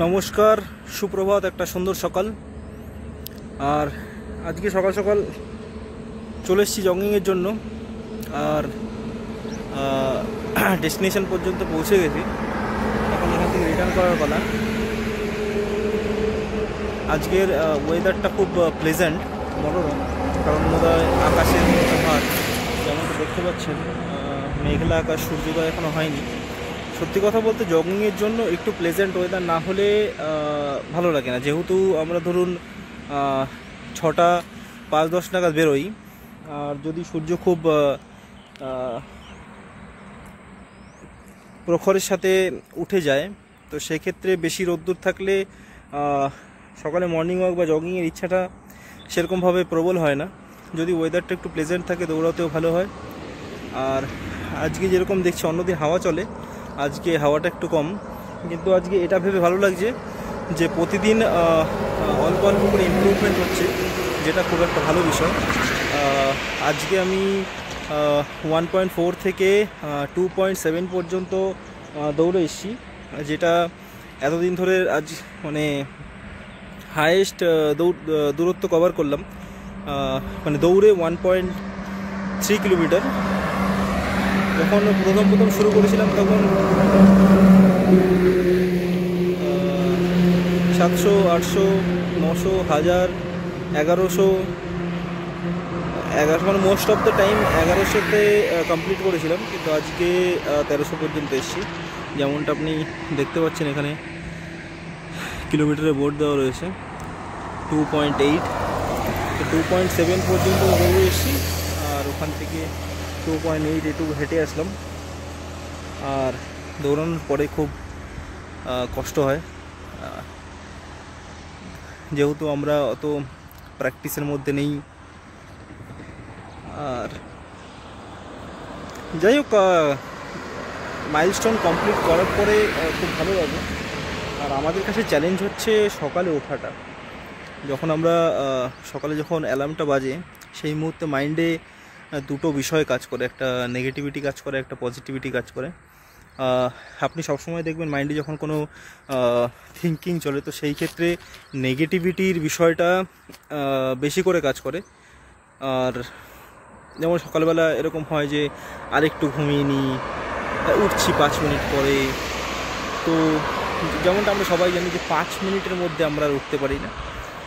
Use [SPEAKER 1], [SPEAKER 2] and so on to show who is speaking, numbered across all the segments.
[SPEAKER 1] নমস্কার, সুপ্রভাত। একটা সুন্দর সকাল। আর আজকে সকাল সকাল চলে এসেছি জগিংয়ের জন্য। আর ডেস্টিনেশন পর্যন্ত পৌঁছে গেছি। এখন এখান থেকে রিটার্ন করার পালা। আজকের ওয়েদারটা খুব প্লেজেন্ট, মনোরম। কারণ বোধহয় আকাশের ভাত যেমনটা দেখতে পাচ্ছেন, মেঘলা আকাশ, সূর্যোদয় এখনও হয়নি। সত্যি কথা বলতে জগিংয়ের জন্য একটু প্লেজেন্ট ওয়েদার না হলে ভালো লাগে না। যেহেতু আমরা ধরুন 6টা 5-10 নাগাদ বেরোই, আর যদি সূর্য খুব প্রখরের সাথে উঠে যায়, তো সেক্ষেত্রে বেশি রোদ্দুর থাকলে সকালে মর্নিং ওয়াক বা জগিংয়ের ইচ্ছাটা সেরকমভাবে প্রবল হয় না। যদি ওয়েদারটা একটু প্লেজেন্ট থাকে দৌড়াতেও ভালো হয়। আর আজকে যেরকম দেখছি, অন্যদিন হাওয়া চলে, আজকে হাওয়াটা একটু কম। কিন্তু আজকে এটা ভেবে ভালো লাগছে যে প্রতিদিন অল্প অল্প করে ইমপ্রুভমেন্ট হচ্ছে, যেটা খুব একটা ভালো বিষয়। আজকে আমি 1.4 থেকে 2.7 পর্যন্ত দৌড়ে এসেছি, যেটা এতদিন ধরে আজ মানে হায়েস্ট দূরত্ব কভার করলাম। মানে দৌড়ে 1.3 কিলোমিটার। যখন প্রথম শুরু করেছিলাম তখন 700, 800, 900, 1000, 1100, মানে মোস্ট অফ দ্য টাইম 1100-তে কমপ্লিট করেছিলাম। কিন্তু আজকে 1300 পর্যন্ত এসেছি। যেমনটা আপনি দেখতে পাচ্ছেন, এখানে কিলোমিটারের বোর্ড দেওয়া রয়েছে 2.8, তো 2.7 পর্যন্ত দৌড়ে এসেছি। আর ওখান থেকে 2.8 একটু হেঁটে আসলাম। আর দৌড়ানোর পরে খুব কষ্ট হয়, যেহেতু আমরা অত প্র্যাকটিসের মধ্যে নেই। আর যাই হোক, মাইলস্টোন কমপ্লিট করার পরে খুব ভালো লাগে। আর আমাদের কাছে চ্যালেঞ্জ হচ্ছে সকালে ওঠাটা। যখন আমরা সকালে যখন অ্যালার্মটা বাজে, সেই মুহূর্তে মাইন্ডে দুটো বিষয় কাজ করে, একটা নেগেটিভিটি কাজ করে, একটা পজিটিভিটি কাজ করে। আপনি সবসময় দেখবেন মাইন্ডে যখন কোনো থিঙ্কিং চলে, তো সেই ক্ষেত্রে নেগেটিভিটির বিষয়টা বেশি করে কাজ করে। আর যেমন সকালবেলা এরকম হয় যে আরেকটু ঘুমিয়ে নিই, উঠছি 5 মিনিট পরে। তো যেমনটা আমরা সবাই জানি যে 5 মিনিটের মধ্যে আমরা আর উঠতে পারি না।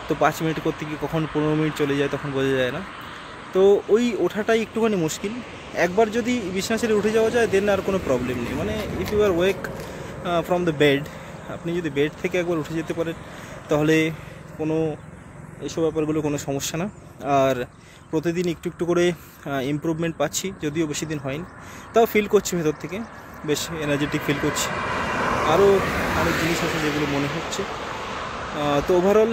[SPEAKER 1] তো 5 মিনিট করতে গিয়ে কখন 15 মিনিট চলে যায় তখন বোঝা যায় না। তো ওই ওঠাটাই একটুখানি মুশকিল। একবার যদি বিছানা ছেড়ে উঠে যাওয়া যায়, দেন আর কোনো প্রবলেম নেই। মানে if you are wake from the bed, আপনি যদি বেড থেকে একবার উঠে যেতে পারেন, তাহলে কোনো এইসব ব্যাপারগুলো কোনো সমস্যা না। আর প্রতিদিন একটু একটু করে ইমপ্রুভমেন্ট পাচ্ছি, যদিও বেশি দিন হয়নি, তাও ফিল করছি ভেতর থেকে, বেশ এনার্জেটিক ফিল করছি। আরও অনেক জিনিস আছে যেগুলো মনে হচ্ছে। তো ওভারঅল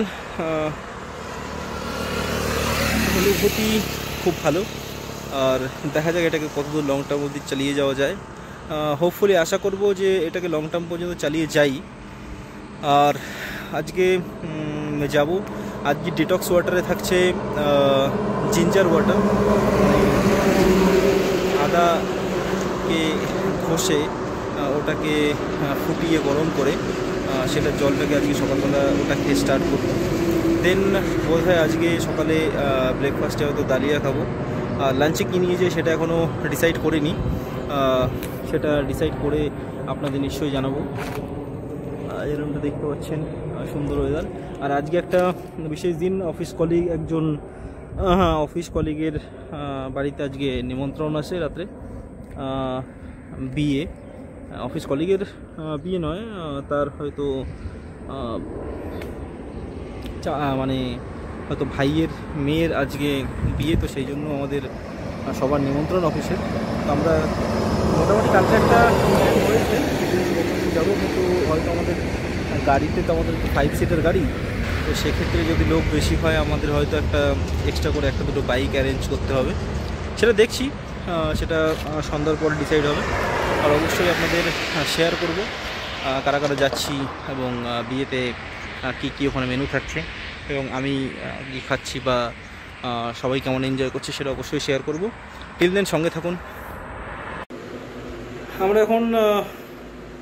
[SPEAKER 1] অনুভূতি খুব ভালো। আর দেখা যাক এটাকে কতদূর লং টার্ম অবধি চালিয়ে যাওয়া যায়। হোপফুলি আশা করব যে এটাকে লং টার্ম পর্যন্ত চালিয়ে যাই। আর আজকে যাব, আজকে ডিটক্স ওয়াটারে থাকছে জিঞ্জার ওয়াটার, আদাকে ঘষে ওটাকে ফুটিয়ে গরম করে সেটার জলটাকে আজকে সকালবেলা ওটা খেয়ে স্টার্ট করব। দেন বোধ হয় আজকে সকালে ব্রেকফাস্টে হয়তো দালিয়া খাবো। আর লাঞ্চে কী নিয়ে যাই সেটা এখনও ডিসাইড করিনি, সেটা ডিসাইড করে আপনাদের নিশ্চয়ই জানাবো। এরকমটা দেখতে পাচ্ছেন, সুন্দর ওয়েদার। আর আজকে একটা বিশেষ দিন, অফিস কলিগের বাড়িতে আজকে নিমন্ত্রণ আছে রাত্রে। বিয়ে, অফিস কলিগের বিয়ে নয়, তার হয়তো মানে হয়তো ভাইয়ের মেয়ের আজকে বিয়ে, তো সেই জন্য আমাদের সবার নিমন্ত্রণ অফিসের। তো আমরা মোটামুটি কালকে একটা হয়েছে যাবো, কিন্তু হয়তো আমাদের গাড়িতে, তো আমাদের 5 সিটের গাড়ি, তো সেক্ষেত্রে যদি লোক বেশি হয় আমাদের হয়তো একটা এক্সট্রা করে একটা দুটো বাইক অ্যারেঞ্জ করতে হবে। সেটা দেখছি, সেটা সন্ধ্যার পরে ডিসাইড হবে। আর অবশ্যই আপনাদের শেয়ার করব কারা কারা যাচ্ছি এবং বিয়েতে কী ওখানে মেনু থাকছে, এবং আমি কী খাচ্ছি বা সবাই কেমন এনজয় করছে সেটা অবশ্যই শেয়ার করব। টিল দেন সঙ্গে থাকুন। আমরা এখন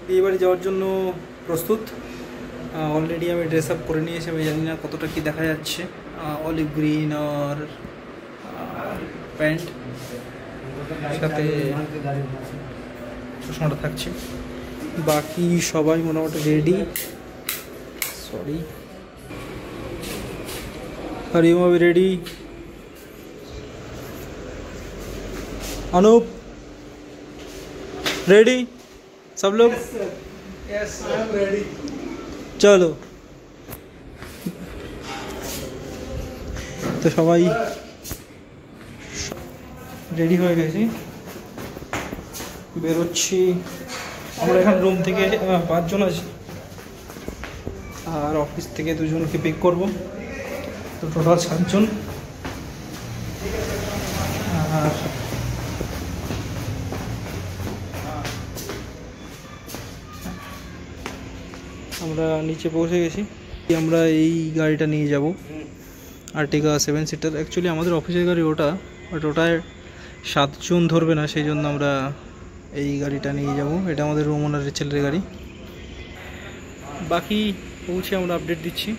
[SPEAKER 1] বিয়েবাড়ি যাওয়ার জন্য প্রস্তুত। অলরেডি আমি ড্রেস আপ করে নিয়েছি, আমি জানি না কতটা কি দেখা যাচ্ছে। অলিভ গ্রিন আর প্যান্ট, সাথে চশমাটা থাকছে। বাকি সবাই মোটামুটি রেডি। সরি, हरिओम अभी रेडी। अनूप रेडी? सब लोग?
[SPEAKER 2] Yes, I am ready.
[SPEAKER 1] चलो তো সবাই রেডি হয়ে গেছি, বেরোচ্ছি। আমরা এখানে রুম থেকে 5 জন আছি, আর অফিস থেকে 2 জনকে পিক করব, তো টোটাল 7 জন। আর আমরা নিচে পৌঁছে গেছি। আমরা এই গাড়িটা নিয়ে যাব, আর্টিকা 7 সিটার। অ্যাকচুয়ালি আমাদের অফিসের গাড়ি ওটা, বাট ওটায় 7 জন ধরবে না, সেই জন্য আমরা এই গাড়িটা নিয়ে যাব। এটা আমাদের রুম ওনারের ছেলের গাড়ি। বাকি পৌঁছে আমরা আপডেট দিচ্ছি।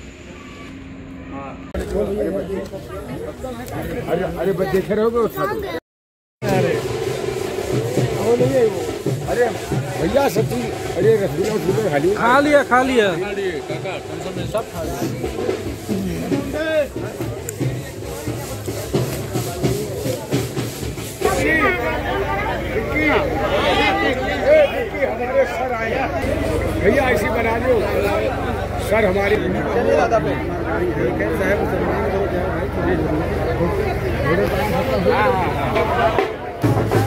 [SPEAKER 3] अरे बच्चे देख रहे हो अरे भैया सब्जी, अरे रसगुल्ला
[SPEAKER 1] खा लिया खा लिया।
[SPEAKER 3] सब खा लिया। हमारे सर आए भैया, ऐसी बना दो सर हमारे। हाँ